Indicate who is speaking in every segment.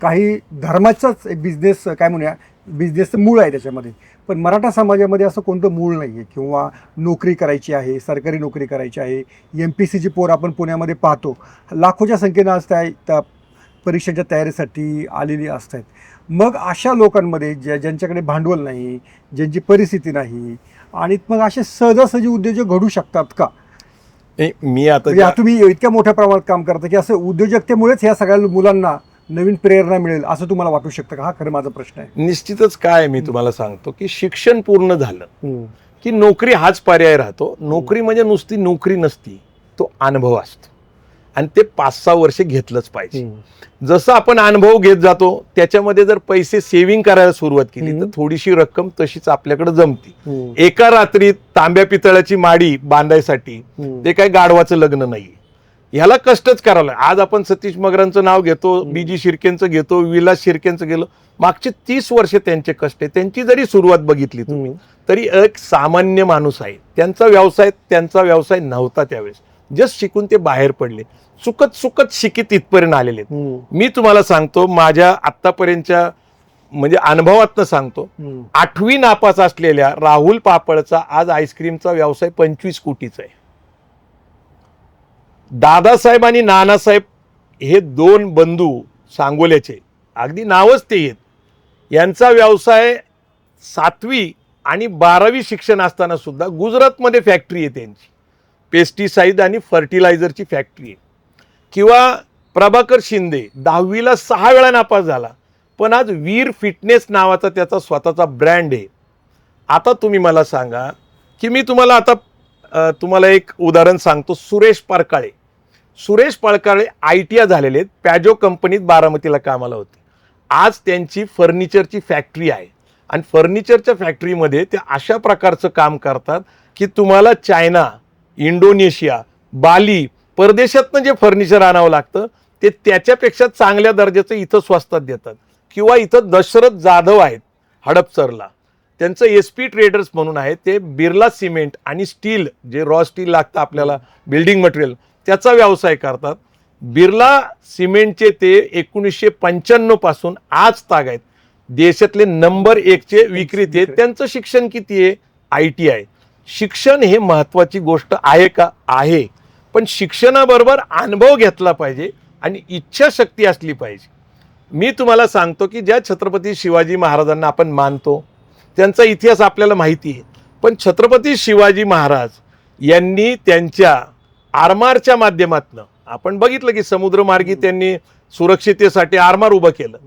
Speaker 1: काही धर्माचाच एक बिझनेस काय म्हणूया, बिझनेसचं मूळ आहे त्याच्यामध्ये. पण मराठा समाजामध्ये असं कोणतं मूळ नाही आहे, किंवा नोकरी करायची आहे, सरकारी नोकरी करायची आहे. MPSCची पोर आपण पुण्यामध्ये पाहतो, लाखोच्या संख्येनं आज त्या परीक्षेच्या तयारीसाठी आलेली असतात. मग अशा लोकांमध्ये ज्यांच्याकडे भांडवल नाही, ज्यांची परिस्थिती नाही, आणि मग असे सहजासहजी उद्योजक घडू शकतात का?
Speaker 2: मी आता
Speaker 1: म्हणजे तुम्ही इतक्या मोठ्या प्रमाणात काम करता की असं उद्योजकतेमुळेच ह्या सगळ्या मुलांना नवीन प्रेरणा मिळेल असं तुम्हाला वाटू शकतं का? हा खरं माझा प्रश्न आहे.
Speaker 2: निश्चितच काय मी तुम्हाला सांगतो की शिक्षण पूर्ण झालं की नोकरी हाच पर्याय राहतो. नोकरी म्हणजे नुसती नोकरी नसती, तो अनुभव असतो आणि ते 5-6 वर्ष घेतलंच पाहिजे. जसं आपण अनुभव घेत जातो त्याच्यामध्ये जर पैसे सेव्हिंग करायला सुरुवात केली तर थोडीशी रक्कम तशीच आपल्याकडे जमती. एका रात्रीत तांब्या पितळाची माडी बांधायसाठी ते काही गाढवाचं लग्न नाही, ह्याला कष्टच करावं लागेल. आज आपण सतीश मगरांचं नाव घेतो, BG शिर्केंचं घेतो, विलास शिर्केंचं गेलो, मागचे 30 वर्ष त्यांचे कष्ट आहे. त्यांची जरी सुरुवात बघितली तुम्ही तरी एक सामान्य माणूस आहे, त्यांचा व्यवसाय नव्हता त्यावेळेस, जस्ट शिकून ते बाहेर पडले, चुकत शिकीत इथपर्यंत आलेले. मी तुम्हाला सांगतो माझ्या आतापर्यंतच्या म्हणजे अनुभवातनं सांगतो, 8वी नापास असलेल्या राहुल पापळचा आज आईस्क्रीमचा व्यवसाय 25 कोटीचा आहे. दादासाहेब आणि नानासाहेब हे 2 बंधू सांगोल्याचे, अगदी नावच ते येत, यांचा व्यवसाय 7वी आणि 12वी शिक्षण असताना सुद्धा गुजरातमध्ये फॅक्टरी आहे त्यांची, पेस्टिसाइड आणि फर्टिलायझरची फॅक्टरी आहे. किंवा प्रभाकर शिंदे 10वीला 6 वेळा नापास झाला, पण आज वीर फिटनेस नावाचा त्याचा स्वतःचा ब्रँड आहे. आता तुम्ही मला सांगा की मी तुम्हाला आता तुम्हाला एक उदाहरण सांगतो. सुरेश पळकाळे ITI झालेले आहेत, पॅजो कंपनीत बारामतीला कामाला होते. आज त्यांची फर्निचरची फॅक्टरी आहे आणि फर्निचरच्या फॅक्टरीमध्ये ते अशा प्रकारचं काम करतात की तुम्हाला चायना, इंडोनेशिया, बाली, परदेशातनं जे फर्निचर आणावं लागतं ते त्याच्यापेक्षा चांगल्या दर्जाचं इथं स्वस्तात देतात. किंवा इथं दशरथ जाधव आहेत हडपसरला, त्यांचं SP ट्रेडर्स म्हणून आहे, ते बिर्ला सिमेंट आणि स्टील, जे रॉ स्टील लागतं आपल्याला बिल्डिंग मटेरियल, त्याचा व्यवसाय करतात. बिर्ला सिमेंटचे ते 1995 पासून आज ताग आहेत, देशातले नंबर 1चे विक्रेते. त्यांचं शिक्षण किती आहे? ITI. शिक्षण हे महत्वाची गोष्ट आहे का? आहे, पण शिक्षणाबरोबर अनुभव घेतला पाहिजे आणि इच्छाशक्ती असली पाहिजे. मी तुम्हाला सांगतो की ज्या छत्रपती शिवाजी महाराजांना आपण मानतो त्यांचा इतिहास आपल्याला माहिती आहे, पण छत्रपती शिवाजी महाराज यांनी त्यांच्या आरमारच्या माध्यमातून आपण बघितलं की समुद्रमार्गी त्यांनी सुरक्षितेसाठी आरमार उभं केलं.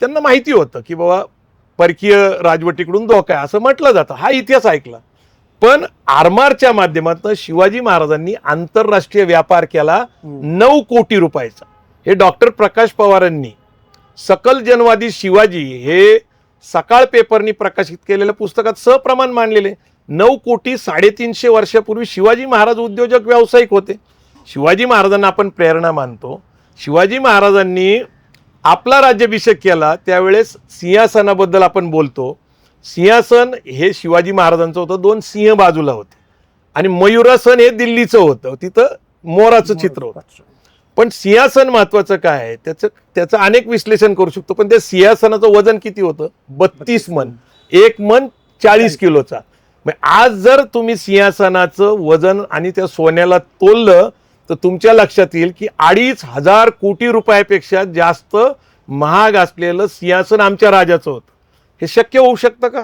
Speaker 2: त्यांना माहिती होतं की बाबा परकीय राजवटीकडून धोका आहे असं म्हटलं जातं, हा इतिहास ऐकला. पण आरमारच्या माध्यमातून शिवाजी महाराजांनी आंतरराष्ट्रीय व्यापार केला 9 कोटी रुपयाचा. हे डॉक्टर प्रकाश पवारांनी सकल जनवादी शिवाजी हे सकाळ पेपरनी प्रकाशित केलेल्या पुस्तकात सप्रमाण मांडलेले. 9 कोटी 350 वर्षापूर्वी शिवाजी महाराज उद्योजक व्यावसायिक होते. शिवाजी महाराजांना आपण प्रेरणा मानतो. शिवाजी महाराजांनी आपला राज्याभिषेक केला त्यावेळेस सिंहासनाबद्दल आपण बोलतो. सिंहासन हे शिवाजी महाराजांचं होतं, 2 सिंह बाजूला होते, आणि मयुरासन हे दिल्लीचं होतं, तिथं मोराचं चित्र होतं. पण सिंहासन महत्वाचं काय आहे त्याचं अनेक विश्लेषण करू शकतो, पण त्या सिंहासनाचं वजन किती होतं? 32 मन, 1 मन 40 किलोचा. आज जर तुम्ही सिंहासनाचं वजन आणि त्या सोन्याला तोललं तर तुमच्या लक्षात येईल की 2,500 कोटी रुपयापेक्षा जास्त महाग असलेलं सिंहासन आमच्या राजाचं होतं. हे शक्य होऊ शकतं का?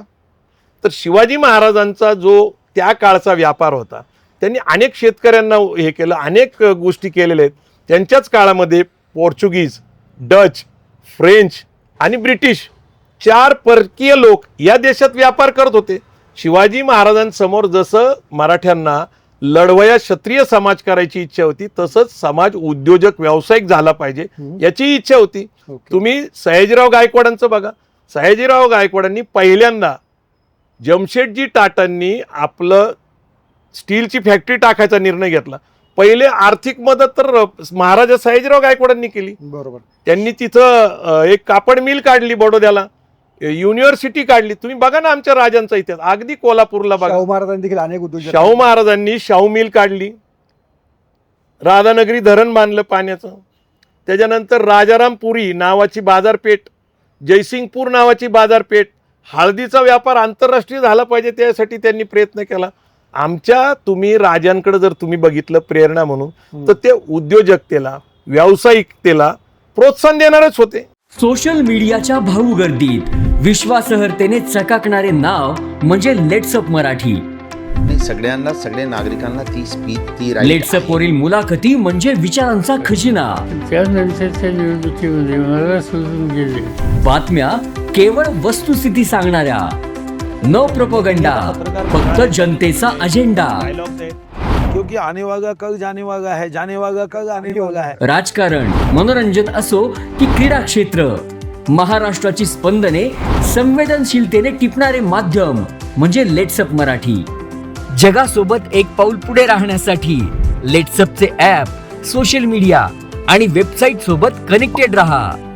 Speaker 2: तर शिवाजी महाराजांचा जो त्या काळचा व्यापार होता, त्यांनी अनेक शेतकऱ्यांना हे केलं, अनेक गोष्टी केलेल्या आहेत. त्यांच्याच काळामध्ये पोर्चुगीज, डच, फ्रेंच आणि ब्रिटिश 4 परकीय लोक या देशात व्यापार करत होते. शिवाजी महाराजांसमोर जसं मराठ्यांना लढवया क्षत्रिय समाज करायची इच्छा होती, तसंच समाज उद्योजक व्यावसायिक झाला पाहिजे याची इच्छा होती. तुम्ही सयाजीराव गायकवाडांचं बघा. सयाजीराव गायकवाडांनी पहिल्यांदा जमशेदजी टाटांनी आपलं स्टीलची फॅक्टरी टाकायचा निर्णय घेतला. पहिले आर्थिक मदत तर महाराजा सयाजीराव गायकवाडांनी केली.
Speaker 1: बरोबर.
Speaker 2: त्यांनी तिथं एक कापड मिल काढली बडोद्याला, युनिव्हर्सिटी काढली. तुम्ही बघा ना आमच्या राजांचा इतिहास, अगदी कोल्हापूरला बघा.
Speaker 1: शाहू महाराजांनी देखील अनेक उद्योग,
Speaker 2: शाहू महाराजांनी शाहू मिल काढली, राधानगरी धरण बांधलं पाण्याचं. त्याच्यानंतर राजारामपुरी नावाची बाजारपेठ, जयसिंगपूर नावाची बाजारपेठ, हळदीचा व्यापार आंतरराष्ट्रीय झाला पाहिजे त्यासाठी त्यांनी प्रयत्न केला. आमच्या तुम्ही राजांकडे जर तुम्ही बघितलं प्रेरणा म्हणून, तर ते उद्योजकतेला, व्यावसायिकतेला प्रोत्साहन देणारच होते.
Speaker 3: सोशल मीडियाच्या भाऊ गर्दीत विश्वासार्हतेने चकाकणारे नाव म्हणजे लेट्सअप मराठी.
Speaker 4: सगळ्यांना, सगळ्या नागरिकांना ती स्पीच, ती
Speaker 3: लेट्सअप वरील मुलाखती म्हणजे विचारांचा खजिना.
Speaker 5: त्यानंतरच्या निवडणुकीमध्ये मला सोडून गेले.
Speaker 3: बातम्या केवळ वस्तुस्थिती सांगणाऱ्या, न प्रोपगंडा, फक्त जनतेचा अजेंडा.
Speaker 6: क्योंकि आने वाला कल जाने वाला है, जाने वाला कल आने वाला है.
Speaker 3: राजकारण, मनोरंजन असो की क्रीडा क्षेत्र, महाराष्ट्राची स्पंदने संवेदनशीलतेने टिपणारे माध्यम म्हणजे लेट्सअप मराठी. जगासोबत एक पाऊल पुढे राहण्यासाठी लेट्सअपचे ॲप, सोशल मीडिया आणि वेबसाईट सोबत कनेक्टेड रहा.